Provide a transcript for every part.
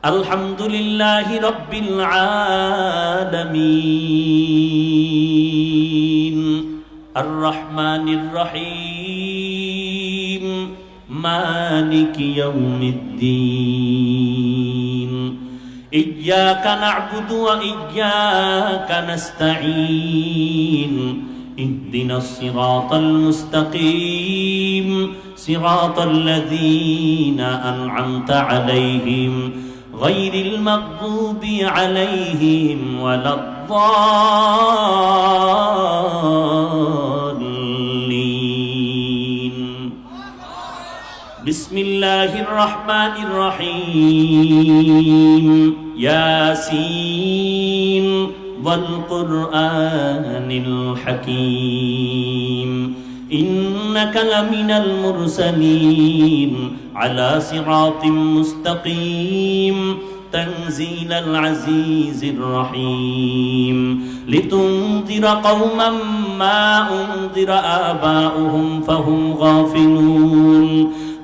আলহামদুলিল্লাহি রাব্বিল আলামিন আর রহমানির রহিম মালিকি ইয়াউমিদ্দিন ইয়্যাকা না'বুদু ওয়া ইয়্যাকা নাস্তাঈন ইহদিনাস সিরাতাল মুস্তাকিম সিরাতাল লাযীনা আন'আমতা আলাইহিম গায়রিল মাগদুবি আলাইহিম ওয়ালাদ-দাল্লিন। বিসমিল্লাহির রহমানির রহিম ইয়াসিন ওয়াল কুরআনিল হাকীম ইন্নাকা লামিনাল মুরসালিন আলা সিরাতিম মুস্তাকিম তানজিলাল আজিজির রহিম লিতুনযিরা কওমান মা উনযিরা আবাউহুম ফাহুম গাফিলুন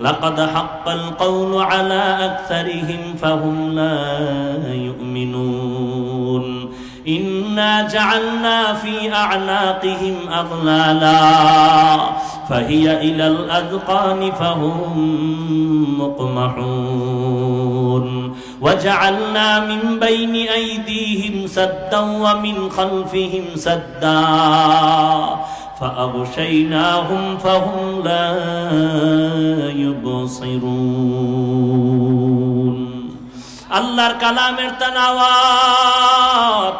লাকাদ হাক্কাল কওলু আলা আকসারিহিম ফাহুম লা ইউমিনুন ইন্না জাআলনা ফি আ'নাকিহিম আগলালা ফাহিয়া ইলাল আযকানি ফাহুম মুকমাহুন ওয়াজআলনা মিন বাইনি আইদিহিম সাদ্দান ওয়া মিন খালফিহিম সাদ্দা ফাআগশাইনাহুম ফাহুম লা ইউবসিরুন। আল্লাহর কালামের তেলাওয়াত,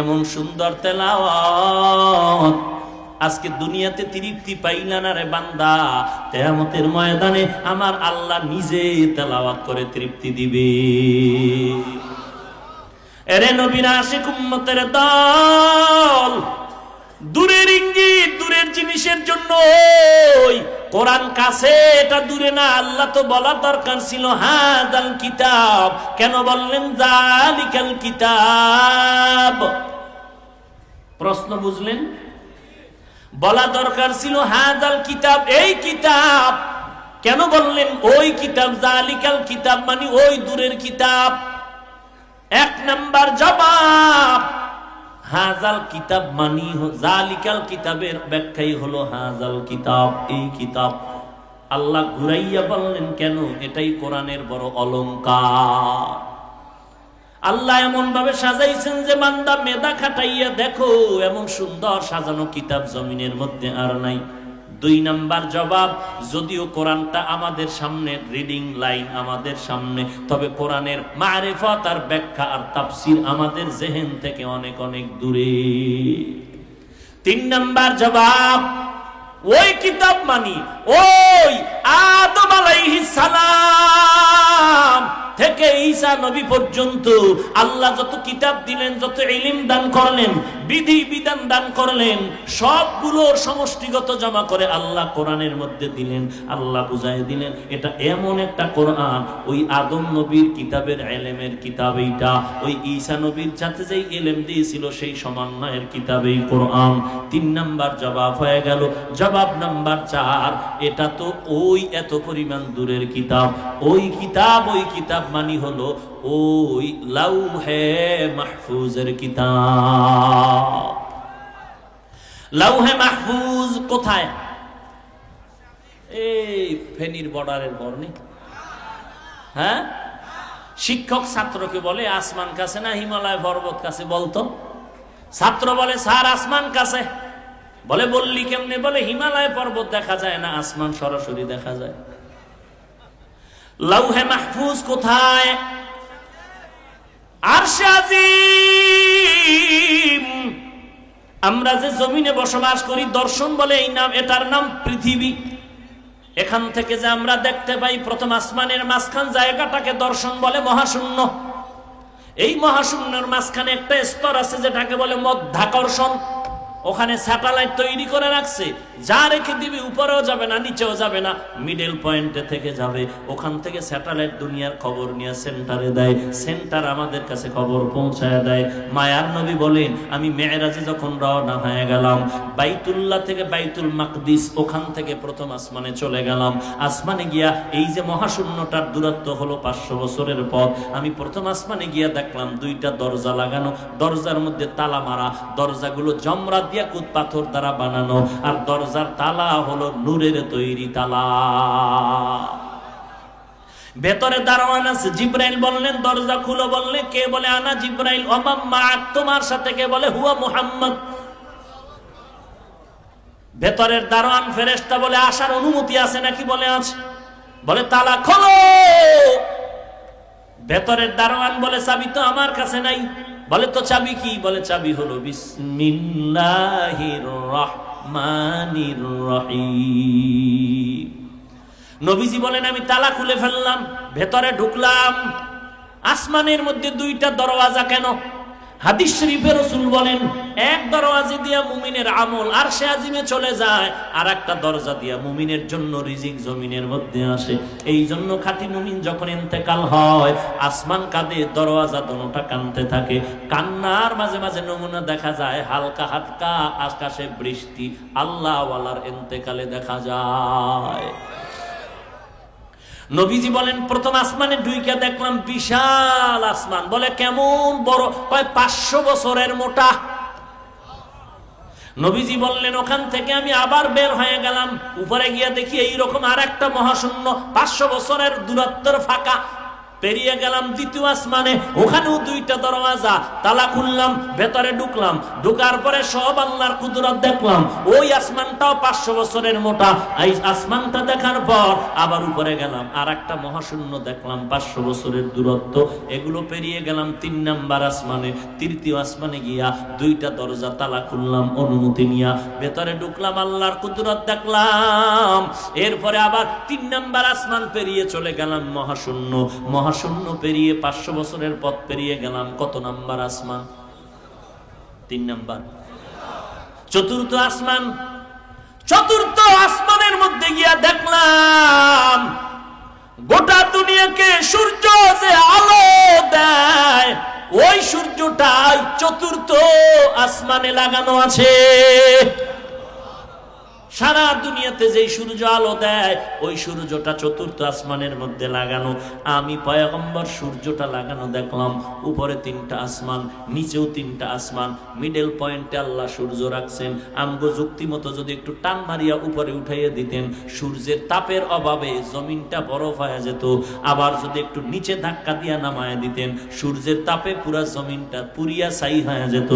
এমন সুন্দর তেলাওয়াত আজকে দুনিয়াতে তৃপ্তি পাইলা না রে বান্দা, কিয়ামতের ময়দানে আমার আল্লাহ নিজে তেলাওয়াত করে তৃপ্তি দিবে। এরে নবীর আশিক উম্মতের দল, দূরের ইঙ্গিত দূরের জিনিসের জন্য ওই কোরআন কাছে, এটা দূরে না। আল্লাহ তো বলার দরকার ছিল হাযাল কিতাব, কেন বললেন যালিকাল কিতাব? প্রশ্ন বুঝলেন? বলা দরকার ছিল হাযাল কিতাব, এই কিতাব। কেন বললেন ওই কিতাব? যালিকাল কিতাব মানে ওই দূরের কিতাব। এক নাম্বার জবাব, হাযাল কিতাব মানি যালিকাল কিতাবের ব্যাখ্যাই হলো হাযাল কিতাব, এই কিতাব। আল্লাহ ঘুরাইয়া বললেন কেন? এটাই কোরআনের বড় অলংকার। আল্লাহ এমন ভাবে সাজাইছেন যে বান্দা মেধা খাটাইয়া দেখো, এমন সুন্দর সাজানো কিতাব জমিনের মধ্যে আর নাই। দুই নাম্বার জবাব, যদিও কোরআনটা আমাদের সামনে রিডিং লাইন আমাদের সামনে, তবে কোরআনের মারিফত আর ব্যাখ্যা আর তাফসীর আমাদের জেহেন থেকে অনেক অনেক দূরে। তিন নাম্বার জবাব, ওই কিতাব মানি ওই আদম আলাইহিস সালাম থেকে ঈসা নবী পর্যন্ত আল্লাহ যত কিতাব দিলেন, যত ইলম দান করলেন, বিধি বিধান দান করলেন, সবগুলোর সমষ্টিগত জমা করে আল্লাহ কোরআনের মধ্যে দিলেন। আল্লাহ বুঝাই দিলেন এটা এমন একটা কোরআন, ওই আদম নবীর কিতাবের ইলমের কিতাব এইটা, ওই ঈসা নবীর সাথে যেই ইলম দিয়েছিল সেই সমন্বয়ের কিতাব এই কোরআন। তিন নাম্বার জবাব হয়ে গেল। জবাব নাম্বার 4, এটা তো ওই এত পরিমাণ দূরের কিতাব। ওই কিতাব মানি হলো ওই লাউহে মাহফুজের কিতাব। লাউহে মাহফুজ কোথায়? এই ফেনীর বর্ডারের বর্ণে। হ্যাঁ, শিক্ষক ছাত্রকে বলে আসমান কাছে না হিমালয় পর্বত কাছে? বলতো ছাত্র বলে স্যার আসমান কাছে। বলে বললি কেমনে? বলে হিমালয় পর্বত দেখা যায় না, আসমান সরাসরি দেখা যায়। লাউহে মাহফুজ কোথায়? আরশে আজিম। আমরা যে জমিনে বসবাস করি, দর্শন বলে এই নাম, এটার নাম পৃথিবী। এখান থেকে যে আমরা দেখতে পাই প্রথম আসমানের মাঝখান জায়গাটাকে দর্শন বলে মহাশূন্য। এই মহাশূন্যের মাঝখানে একটা স্তর আছে যেটাকে বলে মধ্যাকর্ষণ। ওখানে স্যাটেলাইট তৈরি করে রাখছে, যা রেখে দিবে উপরেও যাবে না নিচেও যাবে না, মিডল পয়েন্টে থেকে যাবে। ওখান থেকে স্যাটেলাইট দুনিয়ার খবর নিয়ে সেন্টারে দেয়, সেন্টার আমাদের কাছে খবর পৌঁছায় দেয়। মায়ার নবী বলেন, আমি মেরাজে যখন রওনা হয়ে গেলাম, বাইতুল্লাহ থেকে বাইতুল মাকদিস, ওখান থেকে প্রথম আসমানে চলে গেলাম। আসমানে গিয়া এই যে মহাশূন্যটার দূরত্ব হলো 500 বছরের পথ। আমি প্রথম আসমানে গিয়া দেখলাম 2টা দরজা লাগানো, দরজার মধ্যে তালা মারা, দরজাগুলো জমরাত ইয়াকুত পাথর দ্বারা বানানো, আর দরজার তালা হলো নূরের তৈরি তালা। ভেতরে দারোয়ান আছে। জিব্রাইল বললেন দরজা খুলো, বললে কে? বলে আনা জিব্রাইল। ওমা মাআক, তোমার সাথে কে? বলে হুয়া মুহাম্মদ। ভেতরের দারোয়ান ফেরেশতা বলে আসার অনুমতি আছে নাকি? বলে আছে। বলে তালা খোলো। ভেতরের দারোয়ান বলে চাবি তো আমার কাছে নাই। বলে তো চাবি কি? বলে চাবি হলো বিসমিল্লাহির রহমানির রহিম। নবীজি বলেন আমি তালা খুলে ফেললাম, ভেতরে ঢুকলাম। আসমানের মধ্যে 2টা দরওয়াজা কেন? হাদিস শরীফে রাসূল বলেন, এক দরওয়াজা দিয়া মুমিনের আমল আরশে আজিমে চলে যায়, আর একটা দরজা দিয়া মুমিনের জন্য রিজিক জমিনের মধ্যে আসে। এই জন্য খাঁটি মুমিন যখন ইন্তেকাল হয়, আসমান কাঁদে, দরওয়াজা দোনোটা কাঁদতে থাকে। কান্নার মাঝে মাঝে নমুনা দেখা যায়, হালকা হালকা আকাশে বৃষ্টি আল্লাহ ওয়ালার ইন্তেকালে দেখা যায়। নবীজি বলেন প্রথম আসমানে ঢুইকা দেখলাম বিশাল আসমান। বলে কেমন বড়? কয় 500 বছরের মোটা। নবীজি বললেন ওখান থেকে আমি আবার বের হয়ে গেলাম, উপরে গিয়া দেখি এইরকম আর একটা মহাশূন্য, 500 বছরের দূরত্বের ফাঁকা। পেরিয়ে গেলাম দ্বিতীয় আসমানে, ওখানেও 2টা দরওয়াজা। তালা খুললাম, ভেতরে ঢুকলাম। ঢুকার পরে সব আল্লাহর কুদরত দেখলাম। ওই আসমানটাও 500 বছরের মোটা। এই আসমানটা দেখার পর আবার উপরে গেলাম, আর একটা মহাশূন্য দেখলাম 500 বছরের দূরত্ব। এগুলো পেরিয়ে গেলাম 3 নাম্বার আসমানে। তৃতীয় আসমানে গিয়া 2টা দরজা তালা খুললাম অনুমতি নিয়া, ভেতরে ঢুকলাম, আল্লাহর কুদরত দেখলাম। এরপরে আবার 3 নাম্বার আসমান পেরিয়ে চলে গেলাম মহাশূন্য। মহাশূন্য পেরিয়ে 500 বছরের পথ পেরিয়ে গেলাম কত নাম্বার আসমান? 3 নাম্বার। চতুর্থ আসমান। চতুর্থ আসমানের মধ্যে গিয়া দেখলাম গোটা দুনিয়াকে সূর্য যে আলো দেয়, ওই সূর্যটাই চতুর্থ আসমানে লাগানো আছে। সারা দুনিয়াতে যেই সূর্য আলো দেয়, ওই সূর্যটা চতুর্থ আসমানের মধ্যে লাগানো। আমি পয়গম্বর সূর্যটা লাগানো দেখলাম। উপরে 3টা আসমান, নিচেও 3টা আসমান, মিডল পয়েন্টে আল্লাহ সূর্য রাখছেন। আমগো যুক্তি মতো যদি একটু টান মারিয়া উপরে উঠাইয়া দিতেন, সূর্যের তাপের অভাবে জমিনটা বরফ হয়ে যেত। আবার যদি একটু নিচে ধাক্কা দিয়া নামায়া দিতেন, সূর্যের তাপে পুরা জমিনটা পুরিয়া ছাই হয়ে যেত।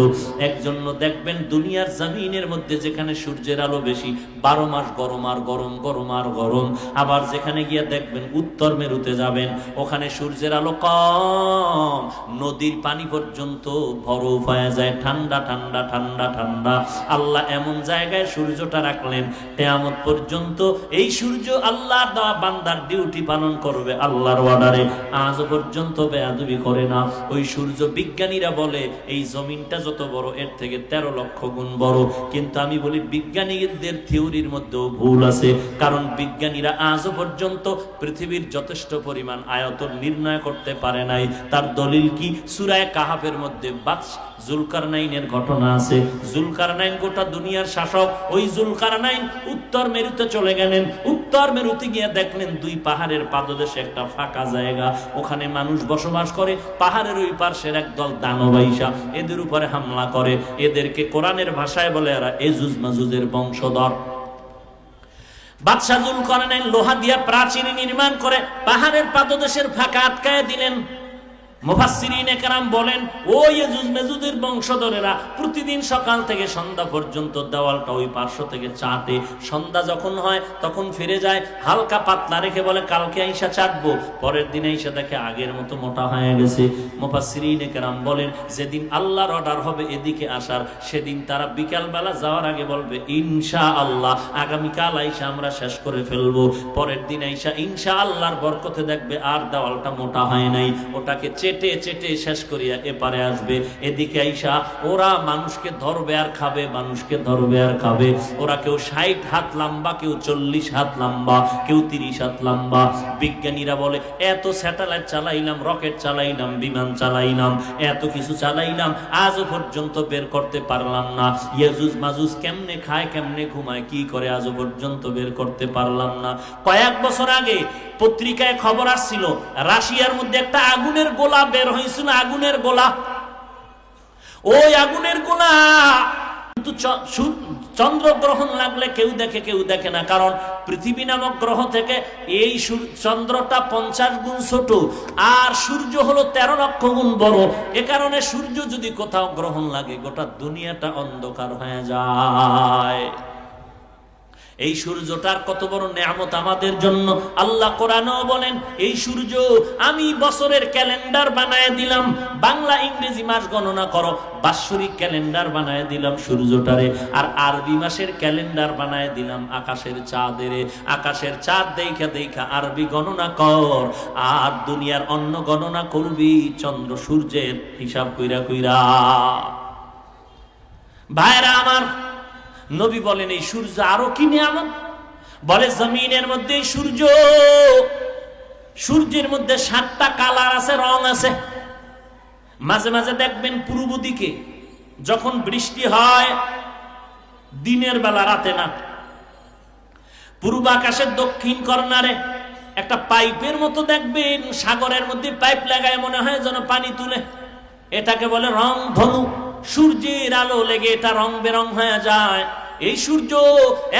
একজন্য দেখবেন দুনিয়ার জমিনের মধ্যে যেখানে সূর্যের আলো বেশি, 12 মাস গরম আর গরম, গরম আর গরম। আবার যেখানে গিয়ে দেখবেন উত্তর মেরুতে যাবেন, ওখানে সূর্যের আলো কম, নদীর পানি পর্যন্ত বরফ হয়ে যায়, ঠান্ডা ঠান্ডা ঠান্ডা ঠান্ডা। আল্লাহ এমন জায়গায় সূর্যটা রাখলেন, কিয়ামত পর্যন্ত এই সূর্য আল্লাহর দেওয়া বান্দার ডিউটি পালন করবে আল্লাহর অর্ডারে। আজ পর্যন্ত বেয়াদবি করে না। ওই সূর্য, বিজ্ঞানীরা বলে এই জমিনটা যত বড়, এর থেকে 13 লক্ষ গুণ বড়। কিন্তু আমি বলি বিজ্ঞানীদের থিওরির মধ্যেও ভুল আছে, কারণ বিজ্ঞানীরা আজও পর্যন্ত পৃথিবীর যথেষ্ট পরিমাণ আয়তন নির্ণয় করতে পারে নাই। তার দলিল কি? সূরা কাহাফের মধ্যে জুলকারনাইনের ঘটনা আছে। জুলকারনাইন গোটা দুনিয়ার শাসক। ওই জুলকারনাইন উত্তর মেরুতে চলে গেলেন। উত্তর মেরুতে গিয়ে দেখলেন 2 পাহাড়ের পাদদেশে একটা ফাঁকা জায়গা, ওখানে মানুষ বসবাস করে। পাহাড়ের ওই পার্শ্বের একদল দানব আইসা এদের উপরে হামলা করে। এদেরকে কোরআনের ভাষায় বলে এরা এজুজ মাজুজের বংশধর। বাদশাহ জুলকারনাইন লোহা দিয়া প্রাচীর নির্মাণ করে পাহাড়ের পাদদেশের ফাঁকা আটকায় দিলেন। মুফাসসিরিনে কেরাম বলেন, ওই ইয়াজুজ মাজুজের বংশধরেরা প্রতিদিন সকাল থেকে সন্ধ্যা পর্যন্ত দেওয়ালটা ওই পার্শ্ব থেকে চাটে। সন্ধ্যা যখন হয় তখন ফিরে যায়, হালকা পাতলা রেখে বলে কালকে আইসা চাটবো। পরের দিন আইসা দেখে আগের মতো মোটা হয়ে গেছে। মুফাসসিরিনে কেরাম বলেন, যেদিন আল্লাহর অর্ডার হবে এদিকে আসার, সেদিন তারা বিকালবেলা যাওয়ার আগে বলবে ইনশাআল্লাহ আগামীকাল আইসা আমরা শেষ করে ফেলবো। পরের দিন আইসা ইনশাআল্লাহর বরকতে দেখবে আর দেওয়ালটা মোটা হয় নাই, ওটাকে চেটে চেটে চেটে শেষ করিয়া এপারে আসবে। এদিকে আইসা ওরা মানুষকে ধরবে আর খাবে, মানুষকে ধরবে আর খাবে। ওরা কেউ 60 হাত লম্বা, কেউ 40 হাত লম্বা, কেউ 30 হাত লম্বা। বিজ্ঞানীরা বলে এত স্যাটেলাইট চালাইলাম, রকেট চালাইলাম, বিমান চালাইলাম, এত কিছু চালাইলাম, আজও পর্যন্ত বের করতে পারলাম না ইয়াজুজ মাজুজ কেমনে খায়, কেমনে ঘুমায়, কি করে, আজও পর্যন্ত বের করতে পারলাম না। কয়েক বছর আগে পত্রিকায় খবর আসছিল রাশিয়ার মধ্যে একটা আগুনের গোলা বের হয়েছিল, আগুনের গোলা। ওই আগুনের গোলা কিন্তু চন্দ্রগ্রহণ লাগলে কেউ দেখে কেউ দেখে না, কারণ পৃথিবী নামক গ্রহ থেকে এই চন্দ্রটা 50 গুণ ছোট আর সূর্য হলো 13 লক্ষ গুণ বড়। এ কারণে সূর্য যদি কোথাও গ্রহণ লাগে গোটা দুনিয়াটা অন্ধকার হয়ে যায়। এই সূর্যটার কত বড় নেয়ামত আমাদের জন্য। আল্লাহ কোরআনেও বলেন এই সূর্য আমি বছরের ক্যালেন্ডার বানায় দিলাম, বাংলা ইংরেজি মাস গণনা করো, বাৎসরিক ক্যালেন্ডার বানায় দিলাম সূর্যটারে, আর আরবি মাসের ক্যালেন্ডার বানায় দিলাম আকাশের চাঁদেরে। আকাশের চাঁদ দেখা দেখা আরবি গণনা কর, আর দুনিয়ার অন্য গণনা করবি চন্দ্র সূর্যের হিসাব কইরা কইরা। ভাইরা আমার, নবী বলেন এই সূর্য আরো কি নিয়ামত। বলে জমিনের মধ্যে সূর্য, সূর্যের মধ্যে 7টা কালার আছে, রং আছে। মাঝে মাঝে দেখবেন পূর্ব দিকে যখন বৃষ্টি হয় দিনের বেলা, রাতে না, পূর্ব আকাশের দক্ষিণ কর্নারে একটা পাইপের মতো দেখবেন, সাগরের মধ্যে পাইপ লাগায় মনে হয় যেন পানি তুলে, এটাকে বলে রং ধনু। সূর্যের আলো লেগে এটা রং বেরং হয়ে যায়। এই সূর্য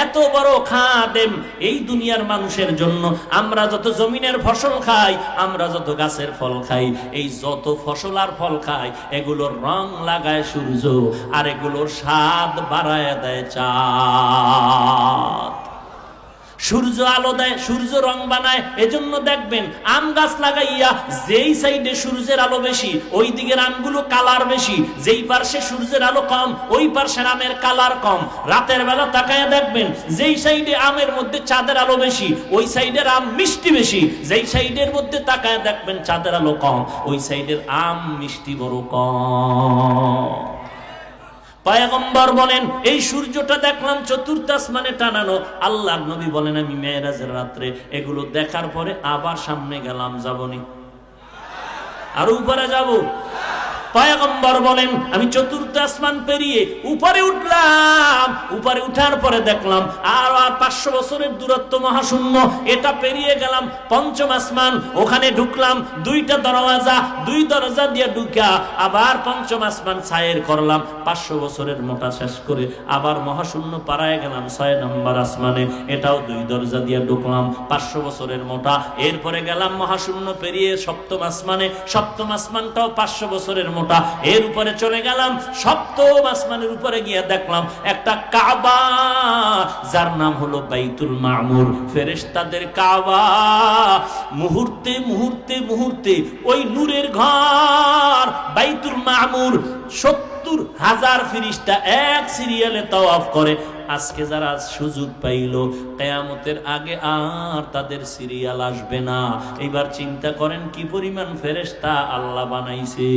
এত বড় খাদেম এই দুনিয়ার মানুষের জন্য। আমরা যত জমিনের ফসল খাই, আমরা যত গাছের ফল খাই, এই যত ফসল আর ফল খাই, এগুলোর রং লাগায় সূর্য, আর এগুলোর স্বাদ বাড়ায় দেয় চাঁদ। সূর্য আলো দেয়, সূর্য রং বানায়। এজন্য দেখবেন আম গাছ লাগাইয়া যেই সাইডে সূর্যের আলো বেশি ওই দিকের আমগুলো কালার বেশি, যেই পার্শ্বে সূর্যের আলো কম ওই পার্শ্বের আমের কালার কম। রাতের বেলা তাকায় দেখবেন যেই সাইডে আমের মধ্যে চাঁদের আলো বেশি ওই সাইডের আম মিষ্টি বেশি, যেই সাইডের মধ্যে তাকায় দেখবেন চাঁদের আলো কম ওই সাইডের আম মিষ্টি বড় কম। পয়গম্বর বলেন এই সূর্যটা দেখলাম চতুর্থ আসমানে টানানো। আল্লাহর নবী বলেন আমি মেরাজের রাত্রে এগুলো দেখার পরে আবার সামনে গেলাম, যাবনি আর উপরে যাব। পয়গম্বর বলেন আমি চতুর্থ আসমান পেরিয়ে উপরে উঠলাম, উপরে উঠার পরে দেখলাম আর 500 বছরের দূরত্ব মহাশূন্য, এটা পেরিয়ে গেলাম পঞ্চম আসমান, ওখানে ঢুকলাম, 2টা দরওয়াজা, 2 দরজা দিয়ে ঢুকা আবার পঞ্চম আসমান ছায়ের করলাম, 500 বছরের মোটা শেষ করে আবার মহাশূন্য পাড়ায় গেলাম 6 নম্বর আসমানে, এটাও 2 দরজা দিয়ে ঢুকলাম, 500 বছরের মোটা। এরপরে গেলাম মহাশূন্য পেরিয়ে সপ্তম আসমানে, সপ্তম আসমানটাও 500 বছরের মোটা। এর উপরে চলে গেলাম সপ্তম আসমানের উপরে গিয়ে দেখলাম একটা কাবা, যার নাম হলো বাইতুল মামুর, ফেরেশতাদের কাবা। মুহূর্তে মুহূর্তে মুহূর্তে ওই নূরের ঘর বাইতুল মামুর 70,000 ফেরেশতা এক সিরিয়ালে তাওয়াফ করে। আজকে যারা সুযোগ পাইল, কিয়ামতের আগে আর তাদের সিরিয়াল আসবে না। এবার চিন্তা করেন কি পরিমাণ ফেরেশতা আল্লাহ বানাইছে।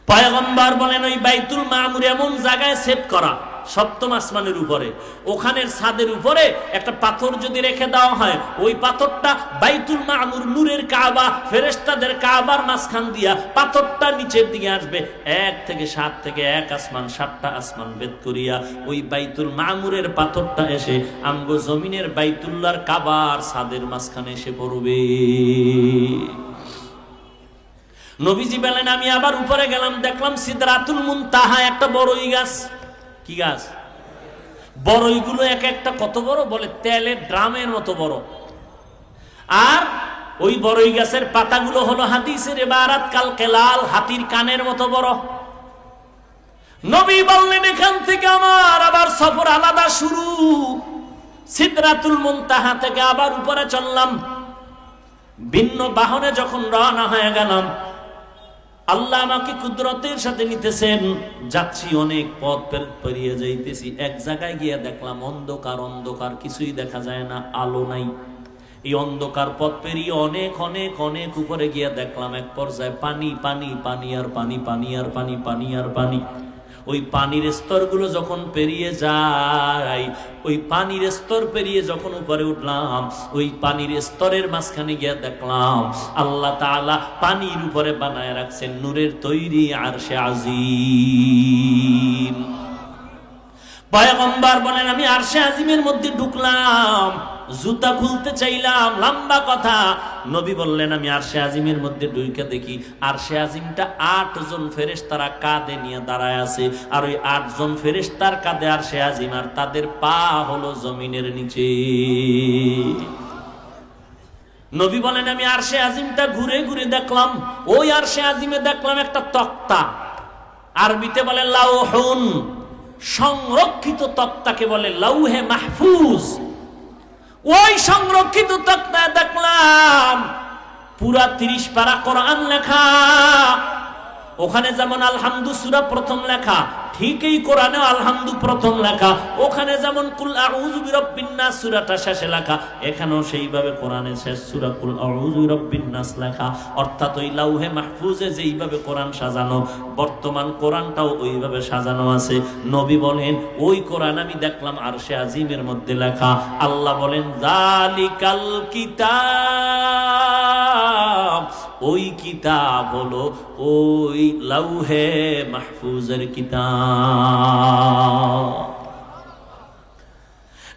পয়গম্বর বলেন ওই বাইতুল মামুর এমন জায়গায় সেট করা সপ্তম আসমানের উপরে, ওখানের ছাদের উপরে একটা পাথর যদি রেখে দেওয়া হয়, ওই পাথরটা বাইতুল মামুর নূরের কাবা, ফেরেশতাদের কাবার মাঝখান দিয়া পাথরটা নিচের দিকে আসবে, 1 থেকে 7 থেকে 1 আসমান, 7টা আসমান ভেদ করিয়া ওই বাইতুল মামুরের পাথরটা এসে আমগো জমিনের বাইতুল্লাহর কাবার ছাদের মাঝখানে এসে পড়বে। নবীজি বলেন আমি আবার উপরে গেলাম, দেখলাম সিদরাতুল মুনতাহা একটা বড়ই গাছ। কি গাছ? বড়ইগুলো এক একটা কত বড়, বলে তেলের ড্রামের মতো বড়। আর ওই বড়ই গাছের পাতাগুলো হলো হাদিসের ইবারাত কাল কেলাল, হাতির কানের মতো বড়। নবী বললেন এখান থেকে আমার আবার সফর আলাদা শুরু। সিদরাতুল মুনতাহা থেকে আবার উপরে চললাম, ভিন্ন বাহনে যখন রওনা হয়ে গেলাম, আল্লাহ আমাকে কুদরতের সাথে নিতেছেন, যাচ্ছি অনেক পথ পেরিয়ে যাইতেছি, এক জায়গায় গিয়ে দেখলাম অন্ধকার অন্ধকার, কিছুই দেখা যায় না, আলো নাই। এই অন্ধকার পথ পেরিয়ে অনেক অনেক অনেক উপরে গিয়ে দেখলাম এক পর্যায়ে পানি পানি পানি আর পানি, পানি আর পানি, পানি আর পানি। ওই পানির স্তরগুলো যখন পেরিয়ে যায়, ওই পানির স্তর পেরিয়ে যখন উপরে উঠলাম, ওই পানির স্তরের মাঝখানে গিয়ে দেখলাম আল্লাহ তাআলা পানির উপরে বানায় রাখছেন নূরের তৈরি আরশে আজিম। পয়গম্বর বলেন আমি আরশে আজিমের মধ্যে ঢুকলাম, জুতা খুলতে চাইলাম, লম্বা কথা। নবী বললেন আমি আরশে আজিমের মধ্যে ঢুকে দেখি আরশে আজিমটা 8 জন ফেরেশতারা কাঁধে নিয়ে দাঁড়ায় আছে, আর ওই 8 জন ফেরেশতার কাঁধে আরশে আজিম, আর তাদের পা হলো জমিনের নিচে। নবী বলেন আমি আরশে আজিমটা ঘুরে ঘুরে দেখলাম, ওই আরশে আজিমে দেখলাম একটা তক্তা, আরবিতে বলে লাউহুন, সংরক্ষিত তক্তাকে বলে লাউহে মাহফুজ। ওই সংরক্ষিত তক্তায় দেখলাম পুরা 30 পারা কোরআন লেখা। ওখানে যেমন আলহামদু সূরা প্রথম লেখা, ঠিক এই কোরআনেও আলহামদু প্রথম লেখা। ওখানে যেমন কুল আউযু বিরাব্বিন নাস সূরাটা শেষে লেখা, এখানেও সেইভাবে কোরআনের শেষ সূরা কুল আউযু বিরাব্বিন নাস লেখা। অর্থাৎ ওই লাউহে মাহফুজে যেইভাবে কোরআন সাজানো, বর্তমান কোরআনটাও ওইভাবে সাজানো আছে। নবী বলেন ওই কোরআন আমি দেখলাম আরশে আজিমের মধ্যে লেখা। আল্লাহ বলেন যালিকাল কিতাব, ওই কিতাব হলো ওই লাউহে মাহফুজের কিতাব।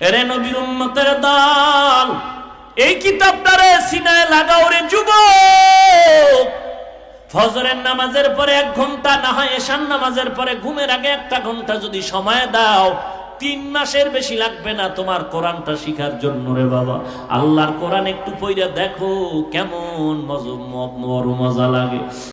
এরে নবীর উম্মতের দল, এই কিতাবটারে সিনায় লাগাও রে যুবক। ফজরের নামাজের পরে 1 ঘন্টা, না হয় এশার নামাজের পরে ঘুমের আগে 1 ঘন্টা যদি সময় দাও, 3 মাসের বেশি লাগবে না তোমার কোরআনটা শিখার জন্য রে বাবা। আল্লাহর কোরআন একটু পড়ে দেখো কেমন মজা লাগে।